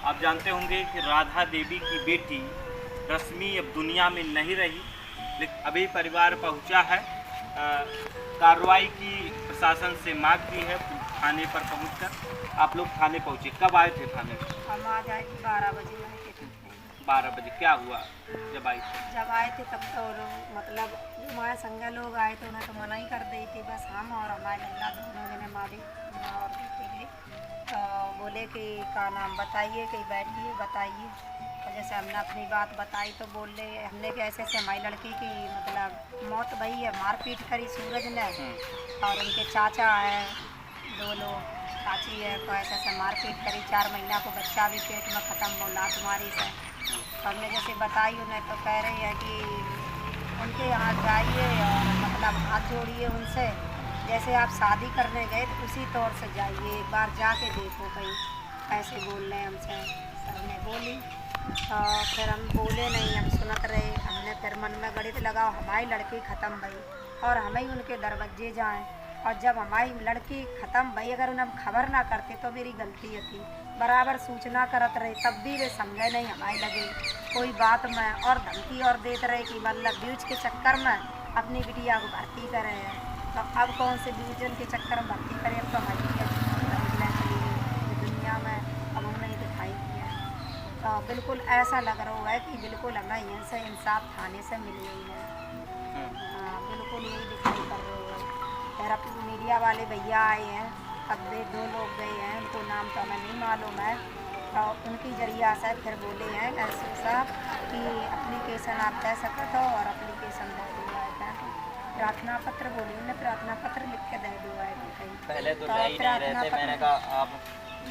आप जानते होंगे कि राधा देवी की बेटी रश्मि अब दुनिया में नहीं रही, लेकिन अभी परिवार पहुंचा है। कार्रवाई की प्रशासन से मांग की है थाने पर पहुंचकर। आप लोग थाने पहुंचे, कब आए थे थाने? हम आ जाए 12 बजे आए थे। 12 बजे क्या हुआ जब आए थे? जब आए थे तब तो मतलब जो हमारे संगे लोग आए थे उन्हें तो मना ही कर दी थी। बस हम और हमारे लल्ला दोनों जने मारी और बेटे गए तो बोले कि का नाम बताइए, कि बैठिए बताइए। तो जैसे हमने अपनी बात बताई तो बोल रहे हमने कि ऐसे ऐसे हमारी लड़की की मतलब मौत भई है, मारपीट करी सूरज ने और उनके चाचा है, 2 लोग चाची है, तो ऐसे ऐसे मारपीट करी। 4 महीना को बच्चा भी पेट में ख़त्म हो लात मारी से। तो हमने जैसे बताई उन्हें तो कह रही है कि उनके यहाँ जाइए और मतलब हाथ जोड़िए उनसे, जैसे आप शादी करने गए तो उसी तौर से जाइए, एक बार जाके देखो कहीं। ऐसे बोल रहे हैं हमसे। सर ने बोली तो फिर हम बोले नहीं, हम सुनत रहे। हमने फिर मन में गणित लगाओ हमारी लड़की ख़त्म भई और हमें ही उनके दरवाजे जाएँ, और जब हमारी लड़की ख़त्म भई अगर उन्हें हम खबर ना करते तो मेरी गलती थी। बराबर सूचना करत रहे तब भी वे समझे नहीं हमारी लगे कोई बात में, और धमकी और देते रहे कि मतलब ब्यूज के चक्कर में अपनी बिटिया को भर्ती करे हैं। तो अब कौन से ब्यूजन के चक्कर में भर्ती करें? अब तो हमारी दुनिया में अब हम नहीं दिखाई दिया। तो बिल्कुल ऐसा लग रहा है कि बिल्कुल हमें यहाँ से इंसाफ थाने से मिल गई है। हाँ बिल्कुल यही दिखाई पड़ रहा है। फिर अब मीडिया वाले भैया आए हैं, अब 2 लोग गए हैं, उनको नाम तो हमें नहीं मालूम है। तो उनकी जरिया से फिर बोले हैं ऐसे साहब कि एप्लीकेशन आप दे सकते हो और एप्लीकेशन दे दिया है। प्रार्थना पत्र बोली उन्हें, प्रार्थना पत्र लिख के दे दिया है कहीं। पहले तो ले ही नहीं रहते, मैंने कहा आप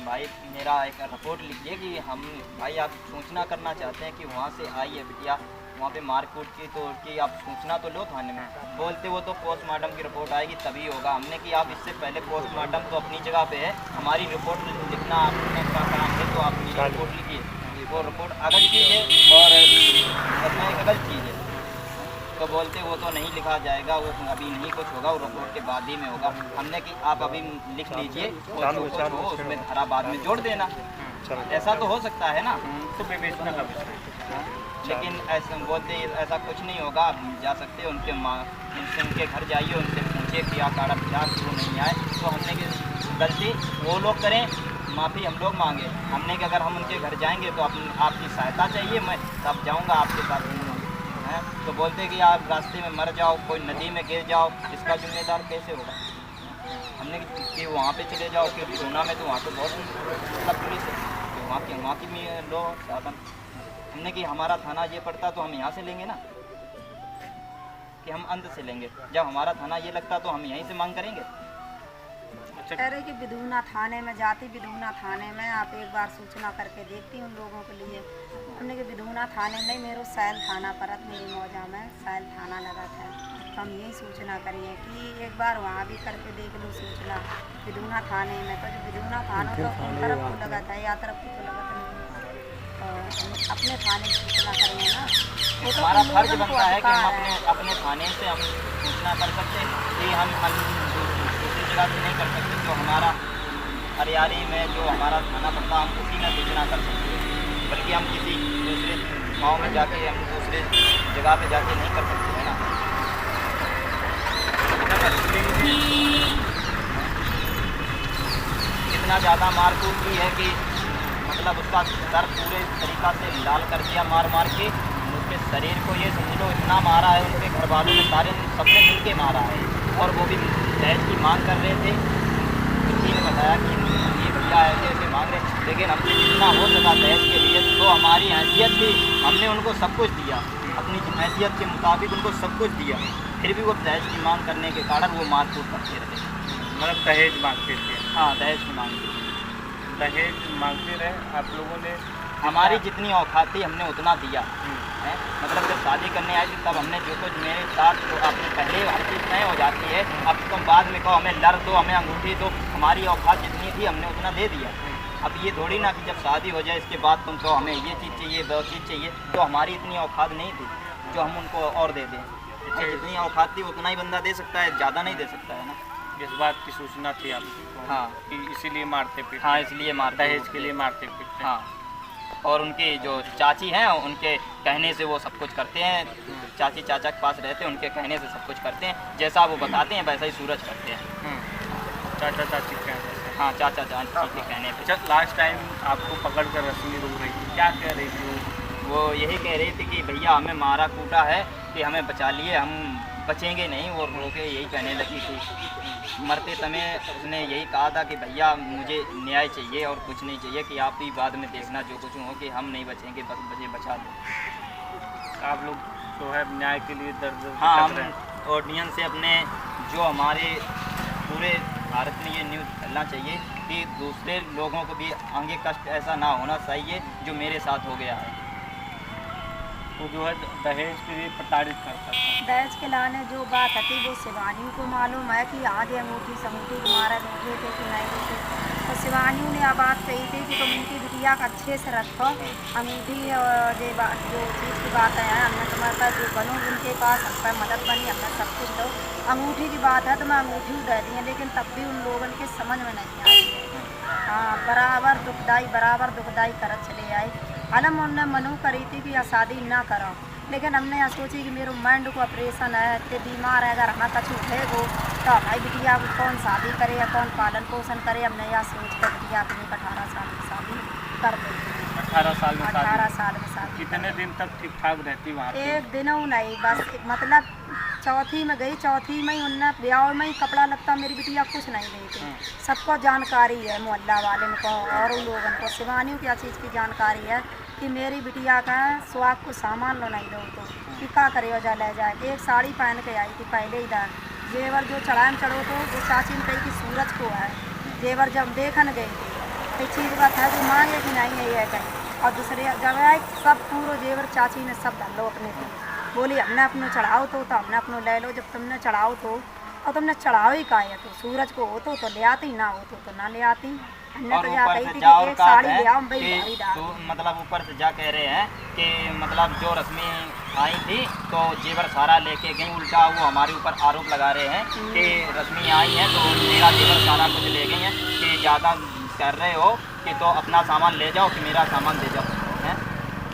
भाई मेरा एक रिपोर्ट लिखिए कि हम भाई आप सूचना करना चाहते हैं कि वहाँ से आई है बिटिया, वहाँ पे मारकूट की, तो कि आप सूचना तो लो थाने में। बोलते वो तो पोस्टमार्टम की रिपोर्ट आएगी तभी होगा। हमने कि आप इससे पहले पोस्टमार्टम तो अपनी जगह पे है, हमारी रिपोर्ट लिखना आपने का काम है, तो आप मेरी रिपोर्ट लिखिए। वो रिपोर्ट अगल चीज़ है और उसमें एक अगल चीज़ है। तो बोलते वो तो नहीं लिखा जाएगा, वो अभी नहीं कुछ होगा, वो रिपोर्ट के बाद ही में होगा। हमने कि आप अभी लिख लीजिए और जो कुछ हो उसमें धारा बाद में जोड़ देना। ऐसा तो हो सकता है ना, तो विवेचना का विषय। लेकिन ऐसा बोलते ऐसा कुछ नहीं होगा। आप जा सकते हैं उनके घर जाइए, उनसे पूछिए कि आप काड़ा विचार क्यों नहीं आए। तो हमने कि गलती वो लोग करें, माफ़ी हम लोग मांगे। हमने कि अगर हम उनके घर जाएंगे तो आपकी सहायता चाहिए, मैं तब जाऊंगा आपके साथ है। तो बोलते कि आप रास्ते में मर जाओ, कोई नदी में गिर जाओ, इसका जिम्मेदार कैसे होगा? हमने कि वहाँ पे चले जाओ, क्योंकि सोना में तो वहाँ तो बहुत मतलब पुलिस है, तो वहाँ की लो साधन। हमने कि हमारा थाना ये पड़ता तो हम यहाँ से लेंगे ना, कि हम अंत से लेंगे। जब हमारा थाना ये लगता तो हम यहीं से मांग करेंगे। कह रहे कि बिदुना थाने में जाती, बिदुना थाने में आप एक बार सूचना करके देखती उन लोगों के लिए। हमने कि बिदुना थाने नहीं, मेरे सैल थाना परत मेरी मौजा में सैल थाना लगा था, तो हम यही सूचना करिए कि एक बार वहाँ भी करके देख लो सूचना बिदुना थाने में। तो जो बिदुना थाना तो उन तरफ को लगा था, या तरफ को तो लगा था नहीं, तो अपने थाने की सूचना करेंगे ना। वो तो हमारा फर्ज बनता है कि हम अपने थाने से हम सूचना कर सकते हैं कि हम दूसरी जगह से नहीं कर सकते। जो हमारा हरियाली में जो हमारा थाना पड़ता हम उसी में सूचना कर सकते हैं, बल्कि हम किसी दूसरे गाँव में जाके हम दूसरे जगह पे जाके नहीं कर सकते हैं ना। इतना ज़्यादा मारकूट की है कि मतलब उसका सर पूरे तरीक़ा से लाल कर दिया मार मार के। उसके शरीर को ये समझ लो इतना मारा है, उनके घर वालों ने सारे सबने मिल के मारा है, और वो भी दहेज की मांग कर रहे थे। किसी ने बताया कि ये भैया ऐसे ऐसे मांग रहे, लेकिन हमसे जितना हो सका दहेज के लिए, तो हमारी हैसियत थी, हमने उनको सब कुछ दिया, अपनी हैसियत के मुताबिक उनको सब कुछ दिया, फिर भी वो दहेज की मांग करने के कारण वो मारकूट करते रहे। मतलब दहेज मांगते थे? हाँ दहेज की मांग थी, दहेज मांगते रहे आप लोगों ने। हमारी जितनी औकात थी हमने उतना दिया है। मतलब जब शादी करने आई थी तब हमने जो कुछ मेरे साथ, तो आपने पहले हर चीज़ तय हो जाती है, अब तुम बाद में कहो हमें लड़ दो, हमें अंगूठी दो। हमारी औकात जितनी थी हमने उतना दे दिया। अब ये थोड़ी ना कि जब शादी हो जाए इसके बाद तुम कहो हमें ये चीज़ चाहिए वो चीज़ चाहिए, तो हमारी इतनी औकात नहीं थी जो हम उनको और दे दें। जितनी औकात थी उतना ही बंदा दे सकता है, ज़्यादा नहीं दे सकता है ना। इस बात की सूचना थी आपको? हाँ, कि इसीलिए मारते पीटते? हाँ इसलिए मारते, दहेज के लिए मारते पीटते? हाँ। और उनकी जो चाची हैं उनके कहने से वो सब कुछ करते हैं। चाची चाचा के पास रहते हैं, उनके कहने से सब कुछ करते हैं, जैसा वो बताते हैं वैसा ही सूरज करते हैं। चाचा चाची कहने से। हाँ, चाचा चाची के कहने पे। अच्छा, लास्ट टाइम आपको पकड़ कर रश्मि रो रही थी, क्या कह रही थी वो यही कह रही थी कि भैया हमें मारा कूटा है कि हमें बचा लिए, हम बचेंगे नहीं, और रो के यही कहने लगी थी। मरते समय उसने यही कहा था कि भैया मुझे न्याय चाहिए और कुछ नहीं चाहिए, कि आप ही बाद में देखना जो कुछ हो, कि हम नहीं बचेंगे, बस मुझे बचा दो। आप लोग जो है न्याय के लिए दर्द हाँ, हम ऑडियंस से अपने जो हमारे पूरे भारत में ये न्यूज़ फैलना चाहिए कि दूसरे लोगों को भी आगे कष्ट ऐसा ना होना चाहिए जो मेरे साथ हो गया है। वो जो है दहेज के लिए प्रताड़ित करता था। दहेज के लाने जो बात थी वो शिवानी को मालूम है कि आज अंगूठी संगूठी तुम्हारा रूठे थे कि नहीं रूठे, तो शिवानी ने बात कही थी कि तुम इनकी बिटिया का अच्छे से रखो, अंगूठी और जो चीज़ की बात है हमने तुम्हारे पास जो बनो उनके पास हम पर मदद बनी, हमने सब कुछ दो। अंगूठी की बात है तो मैं अंगूठी दे दी है, लेकिन तब भी उन लोगों के समझ में नहीं आई। हाँ, बराबर दुखदाई कर चले आए। अलम उनने मनु करी थी कि शादी ना करो, लेकिन हमने यहाँ सोची कि मेरे माइंड को ऑपरेशन है, इतने बीमार है, अगर हमें कछु है वो तो भाई बिटिया को कौन शादी करे या कौन पालन पोषण करे। हमने यहाँ सोच कर बिटिया अपनी 18 साल की शादी कर दी। 18 साल में 18 साल में शादी। कितने दिन तक ठीक ठाक रहती वहाँ पे? एक दिन नहीं, बस मतलब चौथी में गई, चौथी में ही उनने ब्याह में ही कपड़ा लगता मेरी बिटिया कुछ नहीं दी थी। सबको जानकारी है, मोहल्ला वाले को और उन लोगों को। शिवानी क्या चीज़ की जानकारी है कि मेरी बिटिया का सुहाग को सामान लो नहीं दो तो कि क्या करे वजह ले जाए। एक साड़ी पहन के आई थी पहले ही दान, जेवर जो चढ़ाए में चढ़ो तो वो चाची ने कही कि सूरज को है जेवर, जब देखन गई तो चीज़ बात है जो मांगे कि नहीं है कहीं, और दूसरे जब आए सब पूरा जेवर चाची ने सब डाल लो अपने को। बोली हमने अपने चढ़ाओ तो हमने अपने ले लो, जब तुमने चढ़ाओ तो और तुमने चढ़ाओ ही का है तो सूरज को हो तो ले आती, ना हो तो ना ले आती। हमने और तो ऊपर जाते से ही जा और एक साड़ी ले आओ कहा भाई है भारी कि डाल। मतलब ऊपर से जा कह रहे हैं कि मतलब जो रश्मि आई थी तो जेवर सारा लेके गई, उल्टा वो हमारे ऊपर आरोप लगा रहे हैं कि रश्मि आई है तो मेरा जेवर सारा कुछ ले गई है, कि ज़्यादा कर रहे हो कि तो अपना सामान ले जाओ कि मेरा सामान दे जाओ। हैं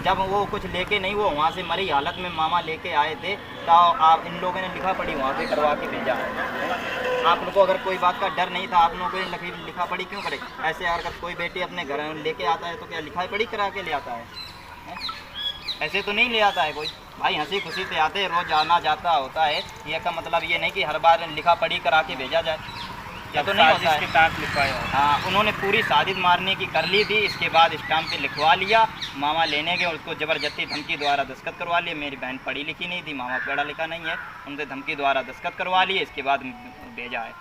जब वो कुछ लेके नहीं, वो वहाँ से मरी हालत में मामा लेके आए थे, तो आप इन लोगों ने लिखा पढ़ी वहाँ से करवा के भेजा है। आप लोगों को अगर कोई बात का डर नहीं था, आप लोगों को लिखा पढ़ी क्यों करे? ऐसे अगर कोई बेटी अपने घर लेके आता है तो क्या लिखा पढ़ी करा के ले आता है? ऐसे तो नहीं ले आता है कोई। भाई हंसी खुशी से आते, रोज आना जाता होता है, ये का मतलब ये नहीं कि हर बार लिखा पढ़ी करा के भेजा जाए, या तो नहीं होता है। स्टाम्प लिखवाया। हाँ, उन्होंने पूरी साजिश मारने की कर ली थी, इसके बाद स्टाम्प पे लिखवा लिया, मामा लेने गए, उसको ज़बरदस्ती धमकी द्वारा दस्तखत करवा लिए। मेरी बहन पढ़ी लिखी नहीं थी, मामा पढ़ा लिखा नहीं है, उनसे धमकी द्वारा दस्तखत करवा लिए, इसके बाद भेजा है।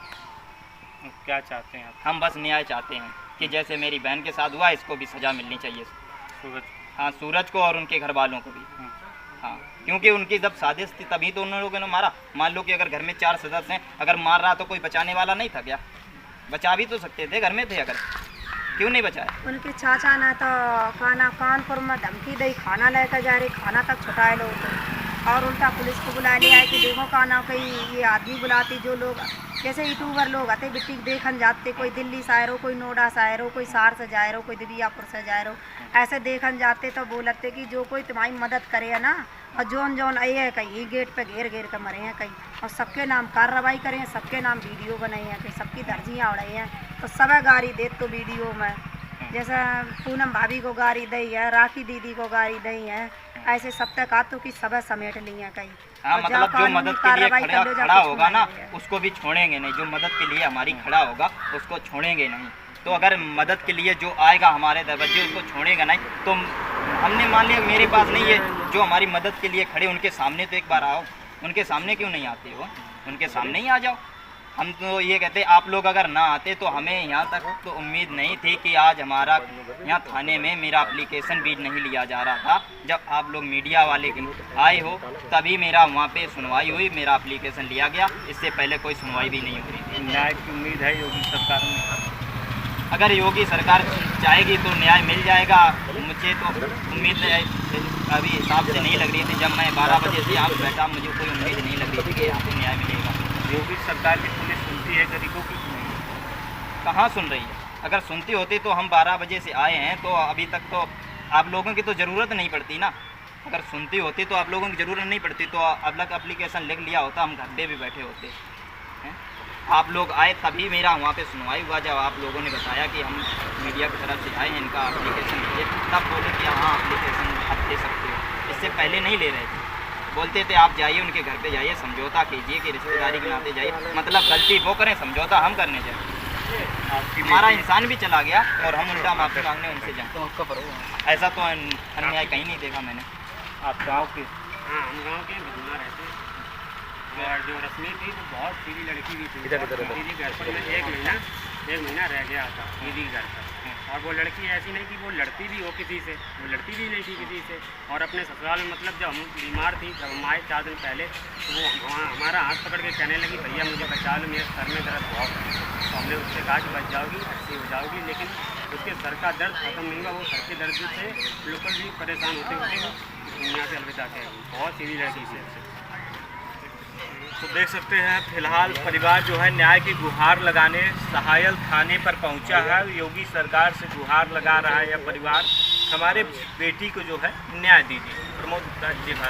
क्या चाहते हैं आप? हम बस न्याय चाहते हैं कि जैसे मेरी बहन के साथ हुआ, इसको भी सज़ा मिलनी चाहिए। सूरज? हाँ, सूरज को और उनके घर वालों को भी। हाँ, क्योंकि उनकी जब साजिश थी तभी तो उन लोगों ने मारा। मान लो कि अगर घर में 4 सदस्य हैं, अगर मार रहा तो कोई बचाने वाला नहीं था क्या? बचा भी तो सकते थे, घर में थे, अगर क्यों नहीं बचाया? उनके चाचा ने तो खाना कानपुर में धमकी दी, खाना लेकर जा रही, खाना तक छुटाए लो तो, और उल्टा पुलिस को बुला लिया है कि देखो खाना कहीं ये आदमी बुलाती, जो लोग जैसे यूट्यूबर लोग आते बिट्टी देखन जाते, कोई दिल्ली से आए रहो, कोई नोएडा से आए रहो, कोई सार से जाए रहो, कोई दिव्यापुर से जाए रहो, ऐसे देखन जाते तो बोलते कि जो कोई तुम्हारी मदद करे है ना, और जोन जोन आई है कहीं गेट पे घेर घेर कर मरे हैं कहीं, और सबके नाम कार्रवाई करें, सबके नाम वीडियो बनाई हैं, कहीं सबकी दर्जियाँ उड़ाई हैं, तो सब गाड़ी दे तो वीडियो में, जैसे पूनम भाभी को गाड़ी दी है, राखी दीदी को गाड़ी दी है, ऐसे सब तक आ तो कि सब समेट ली हैं कहीं। हाँ, मतलब जो मदद के लिए खड़ा होगा ना उसको भी छोड़ेंगे नहीं, जो मदद के लिए हमारी खड़ा होगा उसको छोड़ेंगे नहीं। तो अगर मदद के लिए जो आएगा हमारे दरवाजे उसको छोड़ेगा नहीं, तो हमने मान लिया मेरे पास नहीं है, जो हमारी मदद के लिए खड़े उनके सामने तो एक बार आओ। उनके सामने क्यों नहीं आते हो? उनके सामने ही आ जाओ। हम तो ये कहते आप लोग अगर ना आते तो हमें यहाँ तक तो उम्मीद नहीं थी कि आज हमारा यहाँ थाने में मेरा एप्लीकेशन भी नहीं लिया जा रहा था। जब आप लोग मीडिया वाले आए हो तभी मेरा वहाँ पे सुनवाई हुई, मेरा एप्लीकेशन लिया गया, इससे पहले कोई सुनवाई भी नहीं हो रही थी। न्याय की उम्मीद है योगी सरकार में? अगर योगी सरकार चाहेगी तो न्याय मिल जाएगा। मुझे तो उम्मीद अभी हिसाब से नहीं लग रही थी, जब मैं 12 बजे से यहाँ बैठा मुझे कोई उम्मीद नहीं लग रही थी कि यहाँ पे न्याय मिलेगा। योगी सरकार की पुलिस सुनती है गरीबों की नहीं? कहाँ सुन रही है? अगर सुनती होती तो हम 12 बजे से आए हैं तो अभी तक तो आप लोगों की तो ज़रूरत नहीं पड़ती ना, अगर सुनती होती तो आप लोगों की ज़रूरत नहीं पड़ती, तो अलग एप्लीकेशन लिख लिया होता, हम घर पे भी बैठे होते हैं। आप लोग आए तभी मेरा वहाँ पे सुनवाई हुआ, जब आप लोगों ने बताया कि हम मीडिया की तरफ से आए हैं, इनका एप्लीकेशन लीजिए, तब बोले कि हाँ एप्लीकेशन आप ले सकते हो। इससे पहले नहीं ले रहे थे, बोलते थे आप जाइए उनके घर पे जाइए, समझौता कीजिए कि रिश्तेदारी के नाते जाइए, मतलब गलती वो करें, समझौता हम करने जाए। हमारा इंसान भी चला गया और हम उल्टा माफ़ी मांगने उनसे जाए, ऐसा तो अन्याय कहीं नहीं देखा मैंने। आप गाँव के? हाँ, हम गाँव के भदूना रहते हैं। और जो रश्मि थी तो बहुत सीधी लड़की भी थी, दीदी घर पर मैं एक महीना रह गया था दीदी घर पर। और वो लड़की ऐसी नहीं कि वो लड़ती भी हो किसी से, वो लड़ती भी नहीं थी किसी से। और अपने ससुराल में मतलब जब हम बीमार थी, जब हम आए 4 दिन पहले, तो वो वहाँ हमारा हाथ पकड़ के कहने लगी भैया मुझे बचा लो, मेरे सर में दर्द बहुत है। तो हमने उससे कहा कि बच जाओगी, अच्छी हो जाओगी, लेकिन उसके सर का दर्द खत्म नहीं हुआ। वो सर के दर्द से बिल्कुल भी परेशान होते हुए दुनिया से अलविदा कह गई। बहुत सीधी लड़की थी। तो देख सकते हैं फिलहाल परिवार जो है न्याय की गुहार लगाने सहायल थाने पर पहुंचा है। योगी सरकार से गुहार लगा रहा है यह परिवार, हमारे बेटी को जो है न्याय दीजिए। प्रमोद गुप्ता, जी भारत।